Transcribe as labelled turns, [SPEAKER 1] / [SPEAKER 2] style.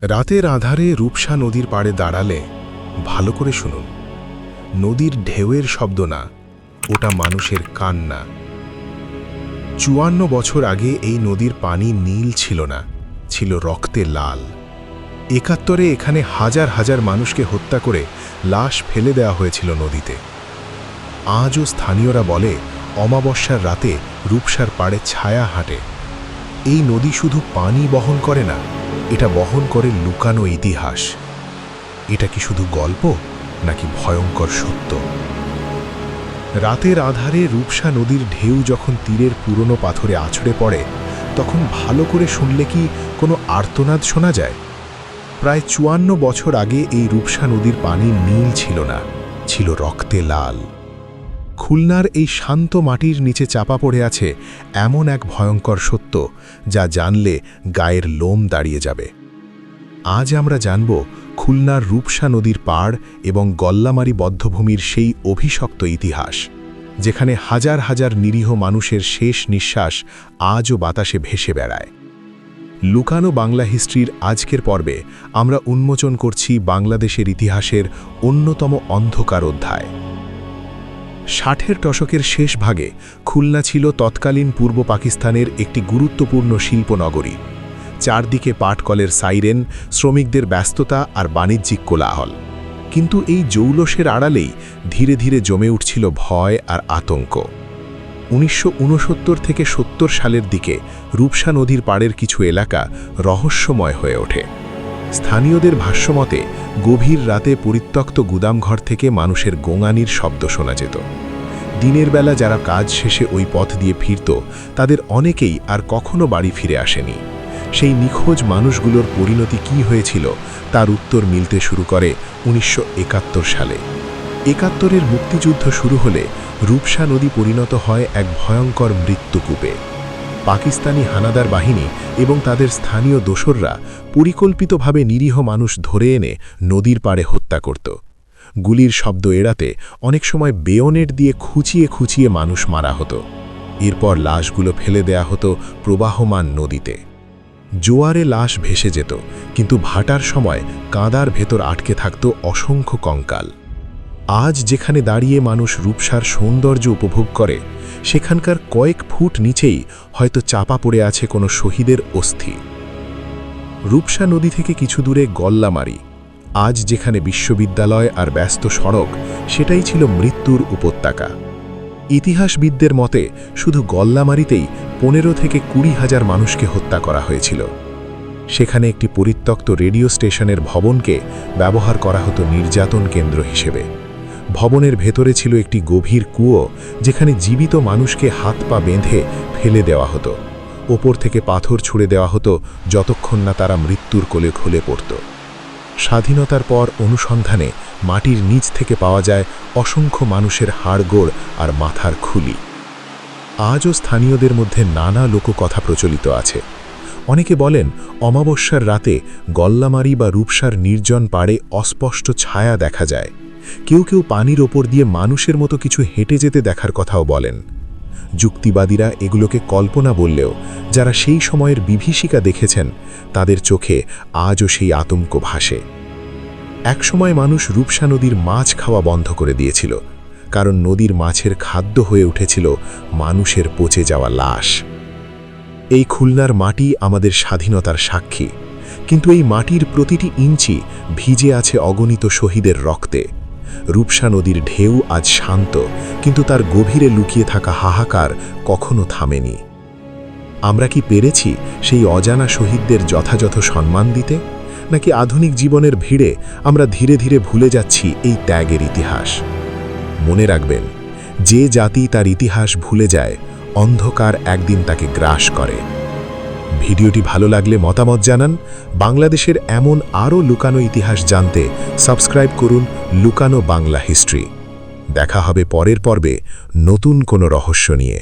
[SPEAKER 1] রাতের আধারে রূপসা নদীর পাড়ে দাঁড়ালে ভালো করে শুনুন, নদীর ঢেউয়ের শব্দ না, ওটা মানুষের কান্না। ৫৪ বছর আগে এই নদীর পানি নীল ছিল না, ছিল রক্তে লাল। ৭১ এখানে হাজার হাজার মানুষকে হত্যা করে লাশ ফেলে দেওয়া হয়েছিল নদীতে। আজও স্থানীয়রা বলে, অমাবস্যার রাতে রূপসার পাড়ে ছায়া হাঁটে। এই নদী শুধু পানি বহন করে না, এটা বহন করে লুকানো ইতিহাস। এটা কি শুধু গল্প নাকি ভয়ঙ্কর সত্য? রাতের আধারে রূপসা নদীর ঢেউ যখন তীরের পুরনো পাথরে আছড়ে পড়ে, তখন ভালো করে শুনলে কি কোনো আর্তনাদ শোনা যায়? প্রায় ৫৪ বছর আগে এই রূপসা নদীর পানি নীল ছিল না, ছিল রক্তে লাল। খুলনার এই শান্ত মাটির নিচে চাপা পড়ে আছে এমন এক ভয়ঙ্কর সত্য, যা জানলে গায়ের লোম দাঁড়িয়ে যাবে। আজ আমরা জানব খুলনার রূপসা নদীর পাড় এবং গল্লামারী বদ্ধভূমির সেই অভিশপ্ত ইতিহাস, যেখানে হাজার হাজার নিরীহ মানুষের শেষ নিঃশ্বাস আজও বাতাসে ভেসে বেড়ায়। লুকানো বাংলা হিস্ট্রির আজকের পর্বে আমরা উন্মোচন করছি বাংলাদেশের ইতিহাসের অন্যতম অন্ধকার অধ্যায়। ৬০-এর দশকের শেষ ভাগে খুলনা ছিল তৎকালীন পূর্ব পাকিস্তানের একটি গুরুত্বপূর্ণ শিল্পনগরী। চারদিকে পাটকলের সাইরেন, শ্রমিকদের ব্যস্ততা আর বাণিজ্যিক কোলাহল। কিন্তু এই জৌলসের আড়ালেই ধীরে ধীরে জমে উঠছিল ভয় আর আতঙ্ক। ১৯৬৯ থেকে ৭০ সালের দিকে রূপসা নদীর পাড়ের কিছু এলাকা রহস্যময় হয়ে ওঠে। স্থানীয়দের ভাষ্যমতে গভীর রাতে পরিত্যক্ত গুদামঘর থেকে মানুষের গোঙানির শব্দ শোনা যেত। দিনের বেলা যারা কাজ শেষে ওই পথ দিয়ে ফিরত, তাদের অনেকেই আর কখনো বাড়ি ফিরে আসেনি। সেই নিখোঁজ মানুষগুলোর পরিণতি কী হয়েছিল তার উত্তর মিলতে শুরু করে ১৯৭১ সালে। ৭১-এর মুক্তিযুদ্ধ শুরু হলে রূপসা নদী পরিণত হয় এক ভয়ঙ্কর মৃত্যুকূপে। পাকিস্তানি হানাদার বাহিনী এবং তাদের স্থানীয় দোসররা পরিকল্পিতভাবে নিরীহ মানুষ ধরে এনে নদীর পাড়ে হত্যা করত। গুলির শব্দ এড়াতে অনেক সময় বেয়নেট দিয়ে খুঁচিয়ে খুঁচিয়ে মানুষ মারা হতো। এরপর লাশগুলো ফেলে দেয়া হতো প্রবাহমান নদীতে। জোয়ারে লাশ ভেসে যেত, কিন্তু ভাটার সময় কাঁদার ভেতর আটকে থাকত অসংখ্য কঙ্কাল। আজ যেখানে দাঁড়িয়ে মানুষ রূপসার সৌন্দর্য উপভোগ করে, সেখানকার কয়েক ফুট নিচেই হয়তো চাপা পড়ে আছে কোনো শহীদের অস্থি। রূপসা নদী থেকে কিছু দূরে গল্লামারী। আজ যেখানে বিশ্ববিদ্যালয় আর ব্যস্ত সড়ক, সেটাই ছিল মৃত্যুর উপত্যকা। ইতিহাসবিদদের মতে শুধু গল্লামারীতেই ১৫ থেকে ২০ হাজার মানুষকে হত্যা করা হয়েছিল। সেখানে একটি পরিত্যক্ত রেডিও স্টেশনের ভবনকে ব্যবহার করা হতো নির্যাতন কেন্দ্র হিসেবে। ভবনের ভেতরে ছিল একটি গভীর কুয়ো, যেখানে জীবিত মানুষকে হাত পা বেঁধে ফেলে দেওয়া হতো। ওপর থেকে পাথর ছুঁড়ে দেওয়া হতো যতক্ষণ না তারা মৃত্যুর কোলে ঢলে পড়ত। স্বাধীনতার পর অনুসন্ধানে মাটির নিচ থেকে পাওয়া যায় অসংখ্য মানুষের হাড়গোড় আর মাথার খুলি। আজও স্থানীয়দের মধ্যে নানা লোককথা প্রচলিত আছে। অনেকে বলেন, অমাবস্যার রাতে গল্লামারী বা রূপসার নির্জন পাড়ে অস্পষ্ট ছায়া দেখা যায়। কেউ কেউ পানির ওপর দিয়ে মানুষের মতো কিছু হেঁটে যেতে দেখার কথাও বলেন। যুক্তিবাদীরা এগুলোকে কল্পনা বললেও যারা সেই সময়ের বিভীষিকা দেখেছেন, তাদের চোখে আজও সেই আতঙ্ক ভাসে। একসময় মানুষ রূপসা নদীর মাছ খাওয়া বন্ধ করে দিয়েছিল, কারণ নদীর মাছের খাদ্য হয়ে উঠেছিল মানুষের পচে যাওয়া লাশ। এই খুলনার মাটি আমাদের স্বাধীনতার সাক্ষী, কিন্তু এই মাটির প্রতিটি ইঞ্চি ভিজে আছে অগণিত শহীদের রক্তে। রূপসা নদীর ঢেউ আজ শান্ত, কিন্তু তার গভীরে লুকিয়ে থাকা হাহাকার কখনো থামেনি। আমরা কি পেরেছি সেই অজানা শহীদদের যথাযথ সম্মান দিতে, নাকি আধুনিক জীবনের ভিড়ে আমরা ধীরে ধীরে ভুলে যাচ্ছি এই ত্যাগের ইতিহাস? মনে রাখবেন, যে জাতি তার ইতিহাস ভুলে যায়, অন্ধকার একদিন তাকে গ্রাস করে। ভিডিওটি ভালো লাগলে মতামত জানান। বাংলাদেশের এমন আরও লুকানো ইতিহাস জানতে সাবস্ক্রাইব করুন লুকানো বাংলা হিস্ট্রি। দেখা হবে পরের পর্বে নতুন কোনো রহস্য নিয়ে।